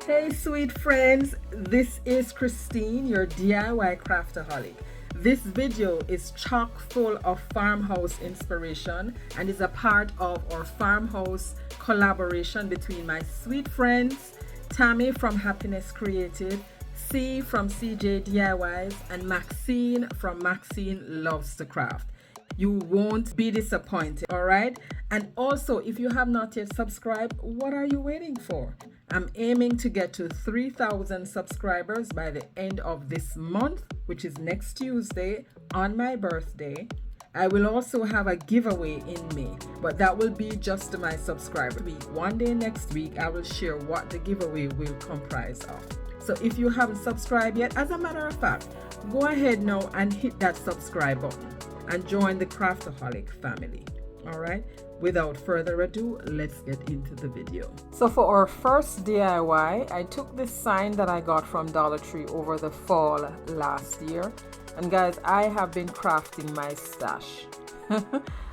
Hey sweet friends, this is Christine, your DIY craftaholic. This video is chock full of farmhouse inspiration and is a part of our farmhouse collaboration between my sweet friends Tammy from Happiness Creative, C from CJ DIYs, and Maxine from Maxine Loves to Craft. You won't be disappointed, all right? And also, if you have not yet subscribed, what are you waiting for? I'm aiming to get to 3,000 subscribers by the end of this month, which is next Tuesday on my birthday. I will also have a giveaway in May, but that will be just to my subscribers. One day next week, I will share what the giveaway will comprise of. So if you haven't subscribed yet, as a matter of fact, go ahead now and hit that subscribe button and join the Craftaholic family. All right, without further ado, let's get into the video. So for our first DIY, I took this sign that I got from Dollar Tree over the fall last year. And guys, I have been crafting my stash.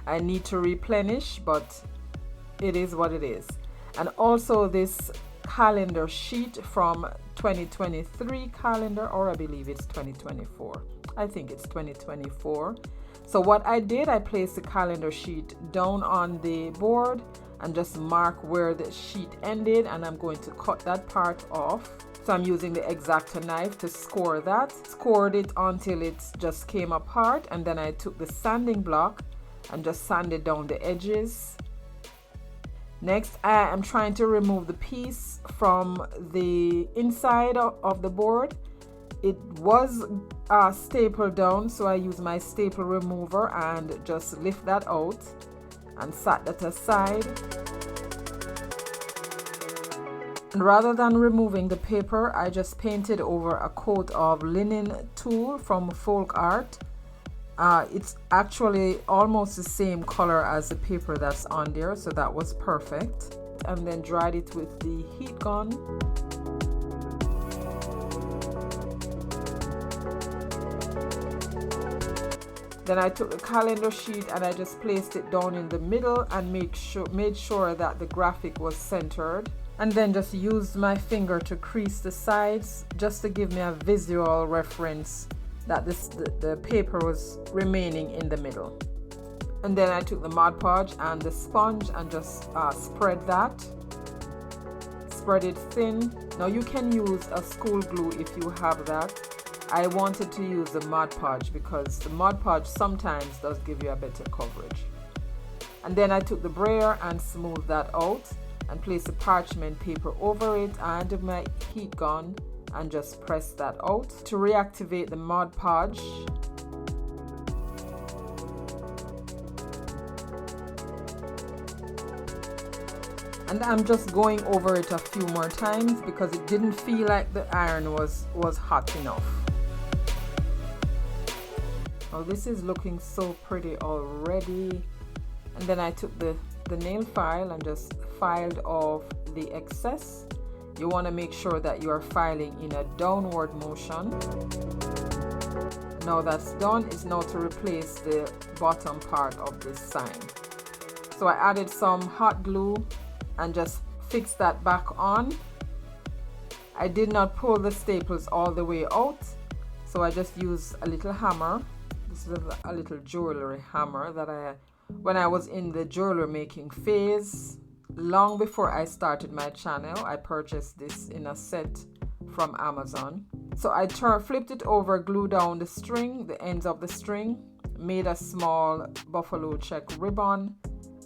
I need to replenish, but it is what it is. And also this calendar sheet from 2023 calendar, or I believe it's 2024. I think it's 2024. So what I did, I placed the calendar sheet down on the board and just mark where the sheet ended, and I'm going to cut that part off. So I'm using the X-Acto knife to score that. Scored it until it just came apart, and then I took the sanding block and just sanded down the edges. Next, I am trying to remove the piece from the inside of the board. It was stapled down, so I used my staple remover and just lift that out and set that aside. And rather than removing the paper, I just painted over a coat of linen tulle from Folk Art. It's actually almost the same color as the paper that's on there, so that was perfect. And then dried it with the heat gun. Then I took the calendar sheet and I just placed it down in the middle and made sure that the graphic was centered. And then just used my finger to crease the sides just to give me a visual reference that the paper was remaining in the middle. And then I took the Mod Podge and the sponge and just spread that. Spread it thin. Now you can use a school glue if you have that. I wanted to use the Mod Podge because the Mod Podge sometimes does give you a better coverage. And then I took the brayer and smoothed that out and placed the parchment paper over it and my heat gun and just press that out. To reactivate the Mod Podge, and I'm just going over it a few more times because it didn't feel like the iron was hot enough. Oh, this is looking so pretty already. And then I took the nail file and just filed off the excess. You want to make sure that you are filing in a downward motion. Now that's done, is now to replace the bottom part of this sign. So I added some hot glue and just fixed that back on. I did not pull the staples all the way out, so I just used a little hammer. This is a little jewelry hammer that when I was in the jewelry making phase, long before I started my channel, I purchased this in a set from Amazon. So I flipped it over, glued down the string, the ends of the string, made a small buffalo check ribbon,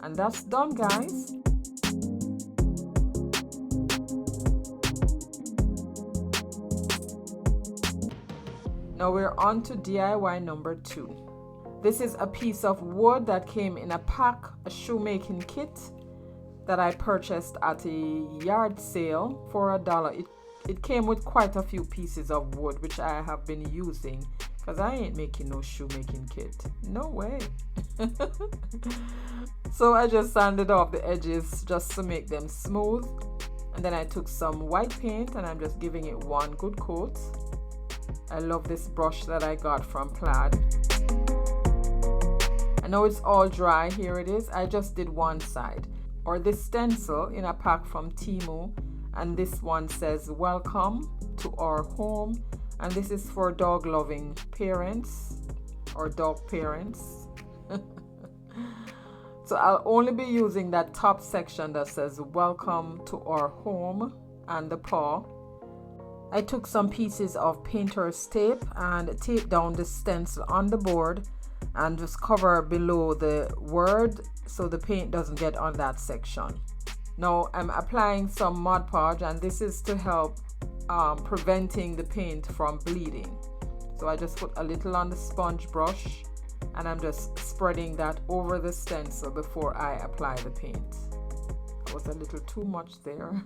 and that's done, guys. Now we're on to DIY number 2. This is a piece of wood that came in a pack, a shoemaking kit that I purchased at a yard sale for $1. It came with quite a few pieces of wood, which I have been using because I ain't making no shoemaking kit. No way. So I just sanded off the edges just to make them smooth. And then I took some white paint and I'm just giving it one good coat. I love this brush that I got from PLAID. I know it's all dry. Here it is. I just did one side. Or this stencil in a pack from Temu. and this one says welcome to our home, and this is for dog loving parents or dog parents. So I'll only be using that top section that says welcome to our home and the paw. I took some pieces of painter's tape and taped down the stencil on the board and just cover below the word so the paint doesn't get on that section. Now I'm applying some Mod Podge, and this is to help preventing the paint from bleeding. So I just put a little on the sponge brush and I'm just spreading that over the stencil before I apply the paint. That was a little too much there.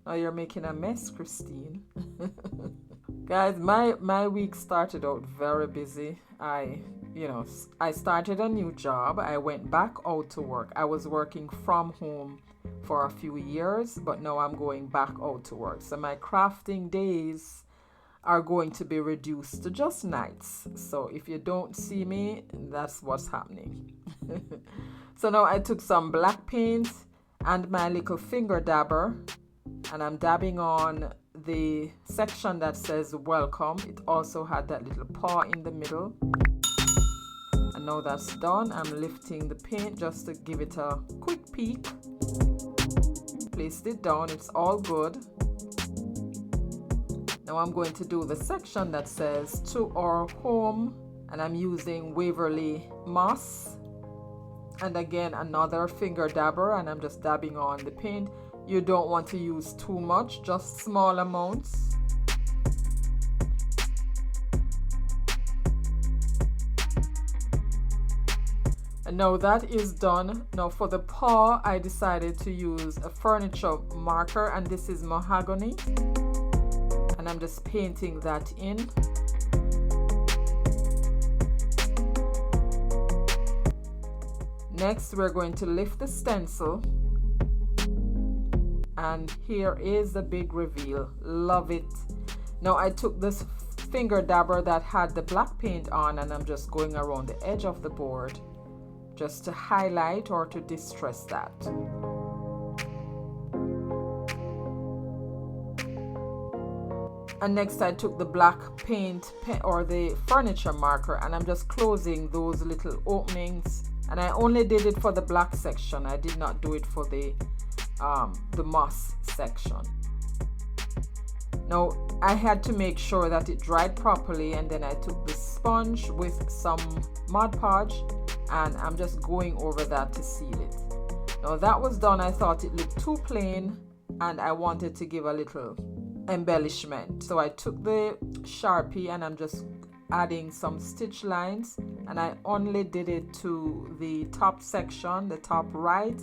Now you're making a mess, Christine. Guys, my week started out very busy. I started a new job. I went back out to work. I was working from home for a few years, but now I'm going back out to work. So my crafting days are going to be reduced to just nights. So if you don't see me, that's what's happening. So now I took some black paint and my little finger dabber, and I'm dabbing on the section that says welcome. It also had that little paw in the middle. And now that's done, I'm lifting the paint just to give it a quick peek. Placed it down, it's all good. Now I'm going to do the section that says to our home, and I'm using Waverly Moss. And again, another finger dabber, and I'm just dabbing on the paint. You don't want to use too much, just small amounts. And now that is done. Now for the paw, I decided to use a furniture marker, and this is mahogany. And I'm just painting that in. Next, we're going to lift the stencil. And here is the big reveal. Love it. Now I took this finger dabber that had the black paint on, and I'm just going around the edge of the board just to highlight or to distress that. And next I took the black paint or the furniture marker, and I'm just closing those little openings, and I only did it for the black section. I did not do it for the moss section. Now I had to make sure that it dried properly, and then I took the sponge with some Mod Podge and I'm just going over that to seal it. Now that was done. I thought it looked too plain and I wanted to give a little embellishment, so I took the Sharpie and I'm just adding some stitch lines, and I only did it to the top section, the top right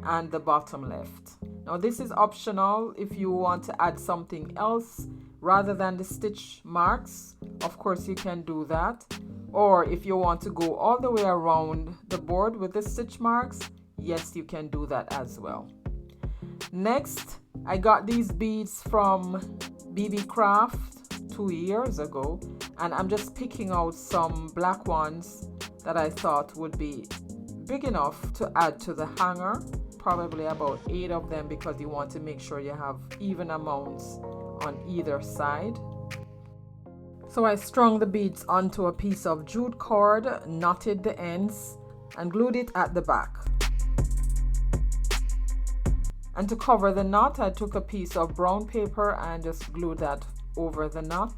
and the bottom left. Now this is optional. If you want to add something else rather than the stitch marks, of course you can do that. Or if you want to go all the way around the board with the stitch marks, yes, you can do that as well. Next, I got these beads from BB Craft 2 years ago, and I'm just picking out some black ones that I thought would be big enough to add to the hanger. Probably about 8 of them, because you want to make sure you have even amounts on either side. So I strung the beads onto a piece of jute cord, knotted the ends, and glued it at the back. And to cover the knot, I took a piece of brown paper and just glued that over the knot.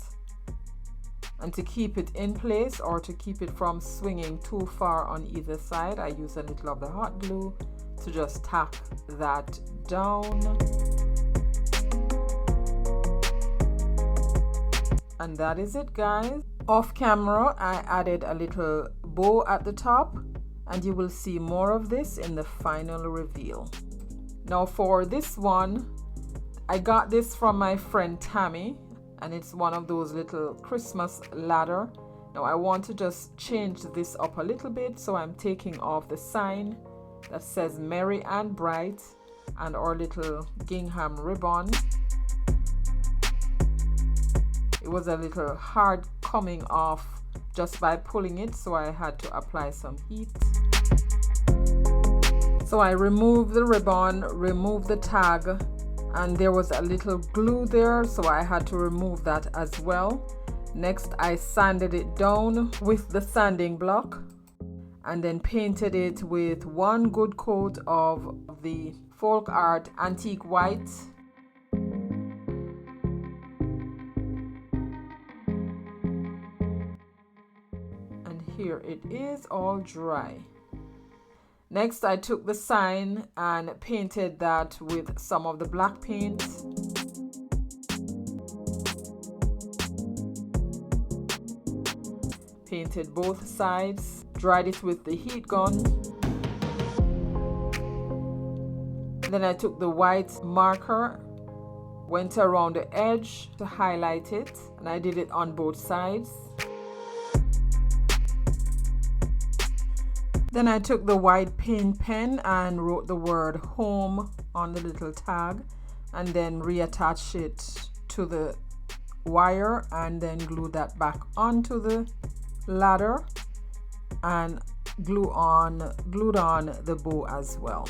And to keep it in place, or to keep it from swinging too far on either side, I use a little of the hot glue to just tap that down. And that is it, guys. Off camera, I added a little bow at the top, and you will see more of this in the final reveal. Now for this one, I got this from my friend Tammy, and it's one of those little Christmas ladder. Now I want to just change this up a little bit, so I'm taking off the sign that says Merry and Bright and our little gingham ribbon. It was a little hard coming off just by pulling it, so I had to apply some heat. So I removed the ribbon, removed the tag, and there was a little glue there, so I had to remove that as well. Next, I sanded it down with the sanding block and then painted it with one good coat of the Folk Art Antique White. And here it is, all dry. Next, I took the sign and painted that with some of the black paint. Painted both sides, dried it with the heat gun. Then I took the white marker, went around the edge to highlight it, and I did it on both sides. Then I took the white paint pen and wrote the word home on the little tag, and then reattached it to the wire and then glued that back onto the ladder and glued on the bow as well.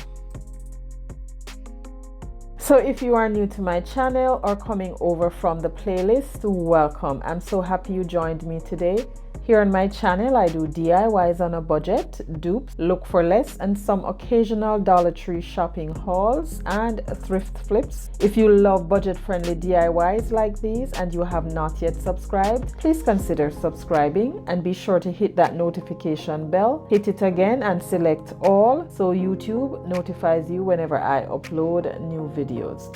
So if you are new to my channel or coming over from the playlist, welcome. I'm so happy you joined me today. Here on my channel, I do DIYs on a budget, dupes, look for less, and some occasional Dollar Tree shopping hauls and thrift flips. If you love budget-friendly DIYs like these and you have not yet subscribed, please consider subscribing and be sure to hit that notification bell. Hit it again and select all so YouTube notifies you whenever I upload new videos.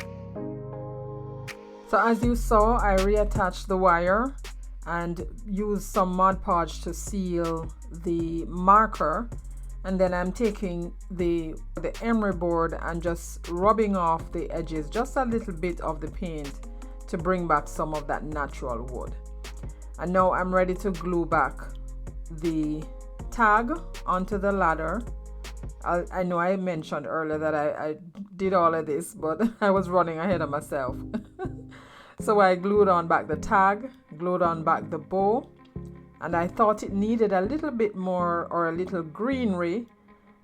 So as you saw, I reattached the wire and use some Mod Podge to seal the marker, and then I'm taking the emery board and just rubbing off the edges, just a little bit of the paint to bring back some of that natural wood. And now I'm ready to glue back the tag onto the ladder. I know I mentioned earlier that I did all of this, but I was running ahead of myself. So I glued on back the tag, glued on back the bow, and I thought it needed a little bit more or a little greenery.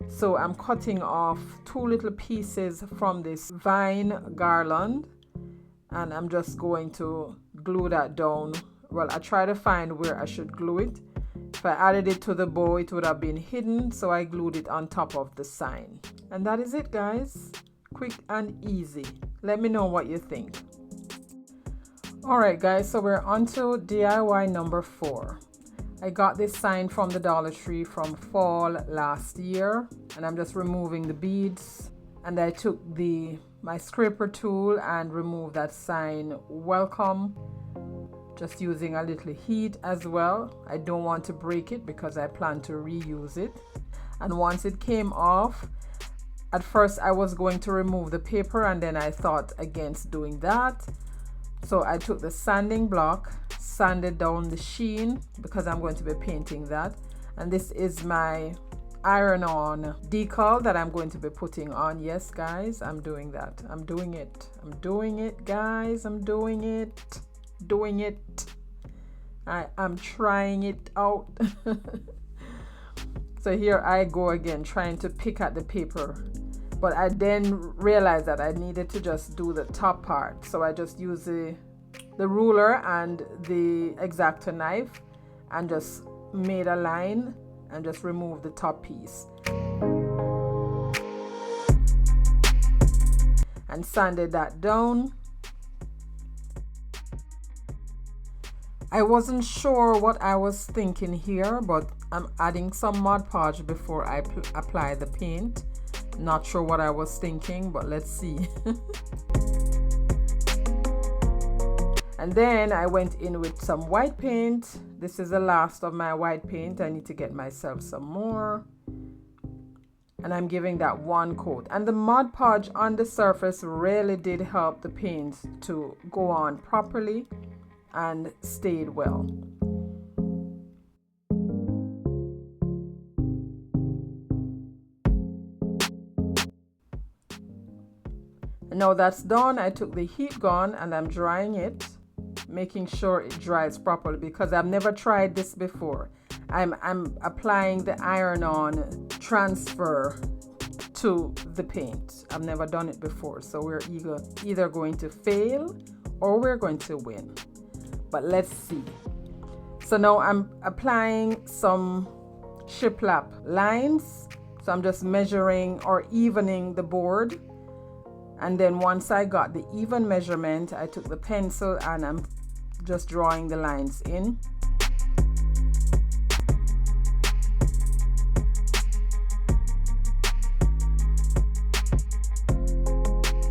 So I'm cutting off 2 little pieces from this vine garland, and I'm just going to glue that down. Well, I try to find where I should glue it. If I added it to the bow, it would have been hidden, so I glued it on top of the sign. And that is it, guys. Quick and easy. Let me know what you think. Alright guys, so we're on to DIY number 4. I got this sign from the Dollar Tree from fall last year, and I'm just removing the beads, and I took my scraper tool and removed that sign welcome, just using a little heat as well. I don't want to break it because I plan to reuse it. And once it came off, at first I was going to remove the paper, and then I thought against doing that. So I took the sanding block, sanded down the sheen because I'm going to be painting that. And this is my iron-on decal that I'm going to be putting on. Yes, guys, I'm doing that. I'm doing it. I'm doing it, guys. I'm doing it. Doing it. I'm trying it out. So here I go again, trying to pick at the paper. But I then realized that I needed to just do the top part. So I just use the ruler and the X-Acto knife and just made a line and just removed the top piece. And sanded that down. I wasn't sure what I was thinking here, but I'm adding some Mod Podge before I apply the paint. Not sure what I was thinking, but let's see. And then I went in with some white paint. This is the last of my white paint. I need to get myself some more. And I'm giving that one coat. And the Mod Podge on the surface really did help the paint to go on properly and stayed well. Now that's done, I took the heat gun and I'm drying it, making sure it dries properly because I've never tried this before. I'm applying the iron-on transfer to the paint. I've never done it before, so we're either going to fail or we're going to win. But let's see. So now I'm applying some shiplap lines. So I'm just measuring or evening the board. And then once I got the even measurement, I took the pencil and I'm just drawing the lines in.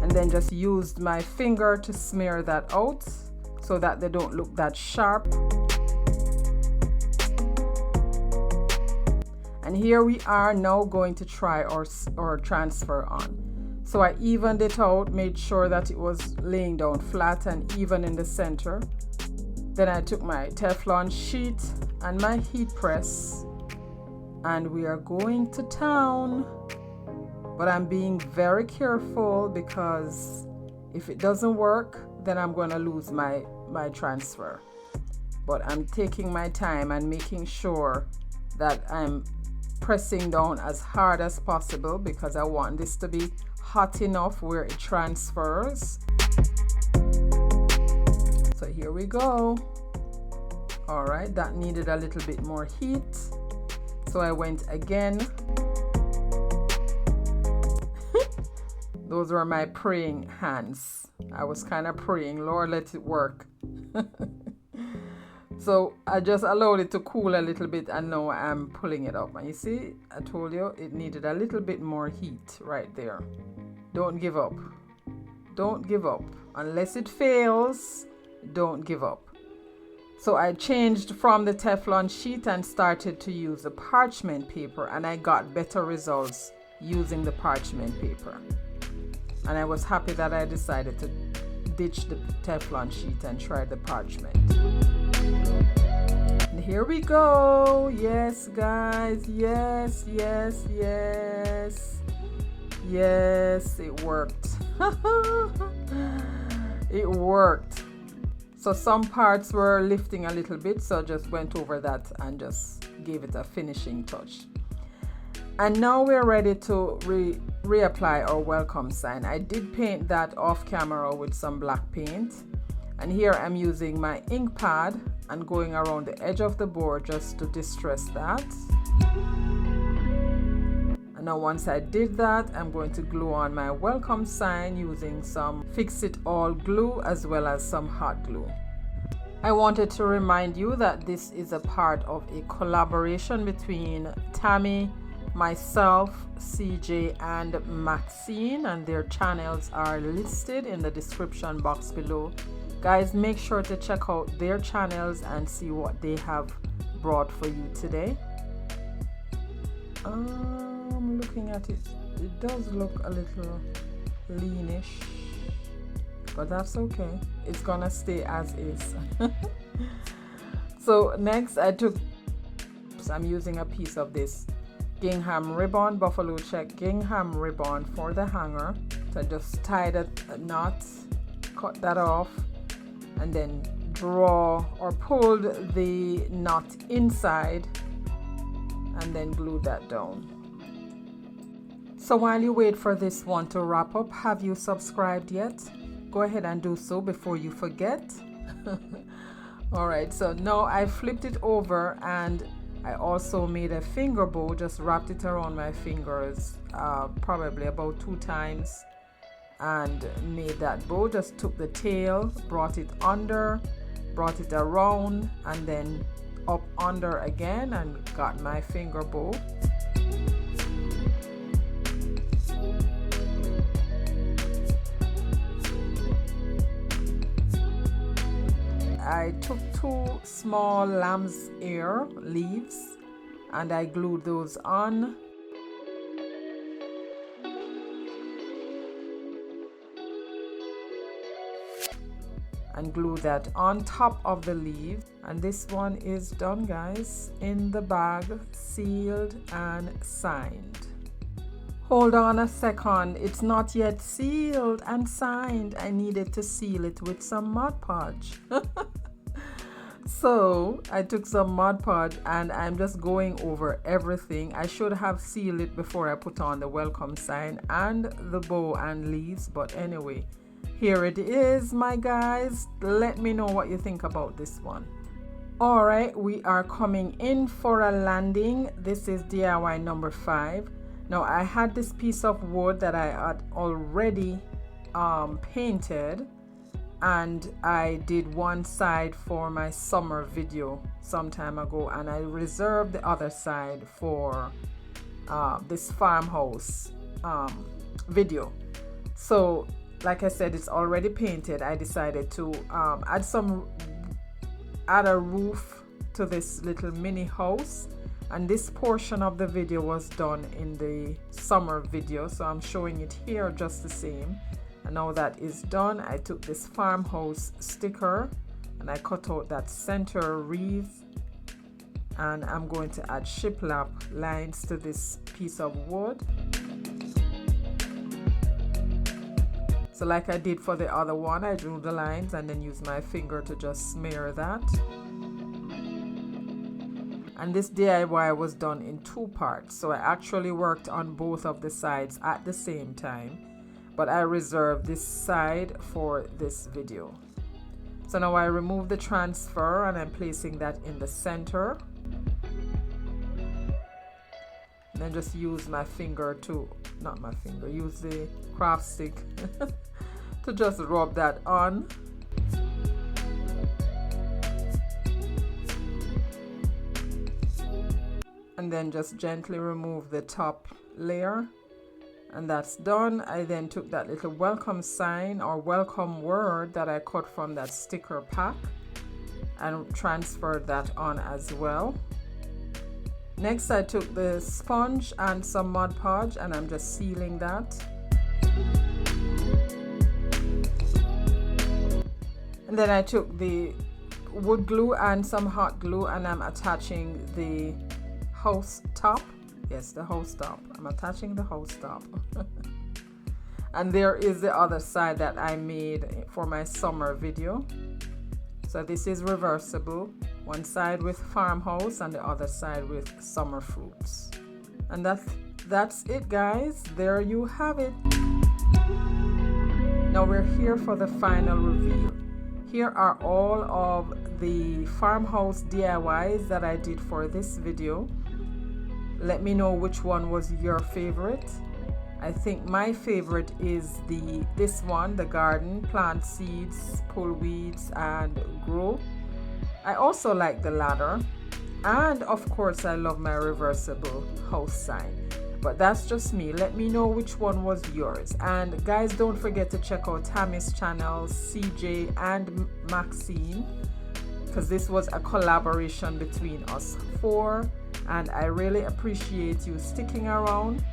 And then just used my finger to smear that out so that they don't look that sharp. And here we are now going to try our transfer on. So I evened it out, made sure that it was laying down flat and even in the center. Then I took my Teflon sheet and my heat press, and we are going to town. But I'm being very careful because if it doesn't work, then I'm going to lose my transfer. But I'm taking my time and making sure that I'm pressing down as hard as possible because I want this to be hot enough where it transfers. So here we go. All right, that needed a little bit more heat. So I went again. Those were my praying hands. I was kind of praying, Lord, let it work. So I just allowed it to cool a little bit and now I'm pulling it up. And you see, I told you it needed a little bit more heat right there. Don't give up. Don't give up. Unless it fails, don't give up. So I changed from the Teflon sheet and started to use the parchment paper, and I got better results using the parchment paper. And I was happy that I decided to ditch the Teflon sheet and try the parchment. And here we go. Yes, guys. Yes, yes, yes. Yes, it worked. It worked. So some parts were lifting a little bit, so just went over that and just gave it a finishing touch. And now we're ready to reapply our welcome sign. I did paint that off camera with some black paint. And here I'm using my ink pad and going around the edge of the board just to distress that. And now once I did that, I'm going to glue on my welcome sign using some Fix It All glue as well as some hot glue. I wanted to remind you that this is a part of a collaboration between Tammy, myself, CJ, and Maxine, and their channels are listed in the description box below. Guys, make sure to check out their channels and see what they have brought for you today. I'm looking at it. It does look a little leanish, but that's okay. It's gonna stay as is. So next I'm using a piece of this gingham ribbon, buffalo check gingham ribbon for the hanger. So I just tied a knot, cut that off, and then draw or pulled the knot inside and then glue that down. So while you wait for this one to wrap up, have you subscribed yet? Go ahead and do so before you forget. All right, so now I flipped it over and I also made a finger bow, just wrapped it around my fingers probably about 2 times and made that bow. Just took the tail, brought it under, brought it around, and then up under again and got my finger bow. I took 2 small lamb's ear leaves and I glued those on. And glue that on top of the leaf. And this one is done, guys, in the bag, sealed and signed. Hold on a second, it's not yet sealed and signed. I needed to seal it with some Mod Podge. So I took some Mod Podge and I'm just going over everything. I should have sealed it before I put on the welcome sign and the bow and leaves, but anyway, here it is, my guys. Let me know what you think about this one. All right, we are coming in for a landing. This is DIY number 5. Now I had this piece of wood that I had already painted, and I did one side for my summer video some time ago, and I reserved the other side for this farmhouse video. So like I said, it's already painted. I decided to add a roof to this little mini house, and this portion of the video was done in the summer video, so I'm showing it here just the same. And now that is done, I took this farmhouse sticker and I cut out that center wreath, and I'm going to add shiplap lines to this piece of wood. So like I did for the other one, I drew the lines and then used my finger to just smear that. And this DIY was done in 2 parts, so I actually worked on both of the sides at the same time, but I reserved this side for this video. So now I remove the transfer and I'm placing that in the center. And then just use my finger to, use the craft stick to just rub that on. And then just gently remove the top layer, and that's done. I then took that little welcome sign or welcome word that I cut from that sticker pack and transferred that on as well. Next I took the sponge and some Mod Podge and I'm just sealing that. And then I took the wood glue and some hot glue and I'm attaching the house top. Yes, the house top. I'm attaching the house top. And there is the other side that I made for my summer video. So this is reversible. One side with farmhouse and the other side with summer fruits. And that's it, guys. There you have it. Now we're here for the final reveal. Here are all of the farmhouse DIYs that I did for this video. Let me know which one was your favorite. I think my favorite is this one, the garden, plant seeds, pull weeds and grow. I also like the ladder, and of course I love my reversible house sign. But that's just me. Let me know which one was yours. And guys, don't forget to check out Tammy's channel, CJ and Maxine, because this was a collaboration between us 4. And I really appreciate you sticking around.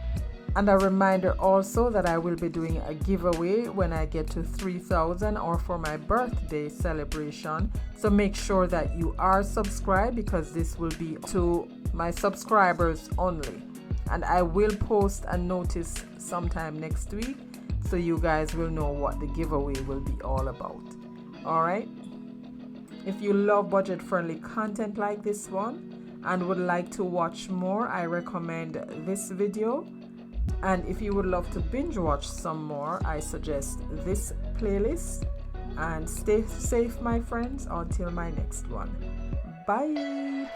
And a reminder also that I will be doing a giveaway when I get to 3,000 or for my birthday celebration. So make sure that you are subscribed, because this will be to my subscribers only. And I will post a notice sometime next week so you guys will know what the giveaway will be all about. Alright? If you love budget-friendly content like this one and would like to watch more, I recommend this video. And if you would love to binge watch some more, I suggest this playlist. And stay safe, my friends, until my next one. Bye.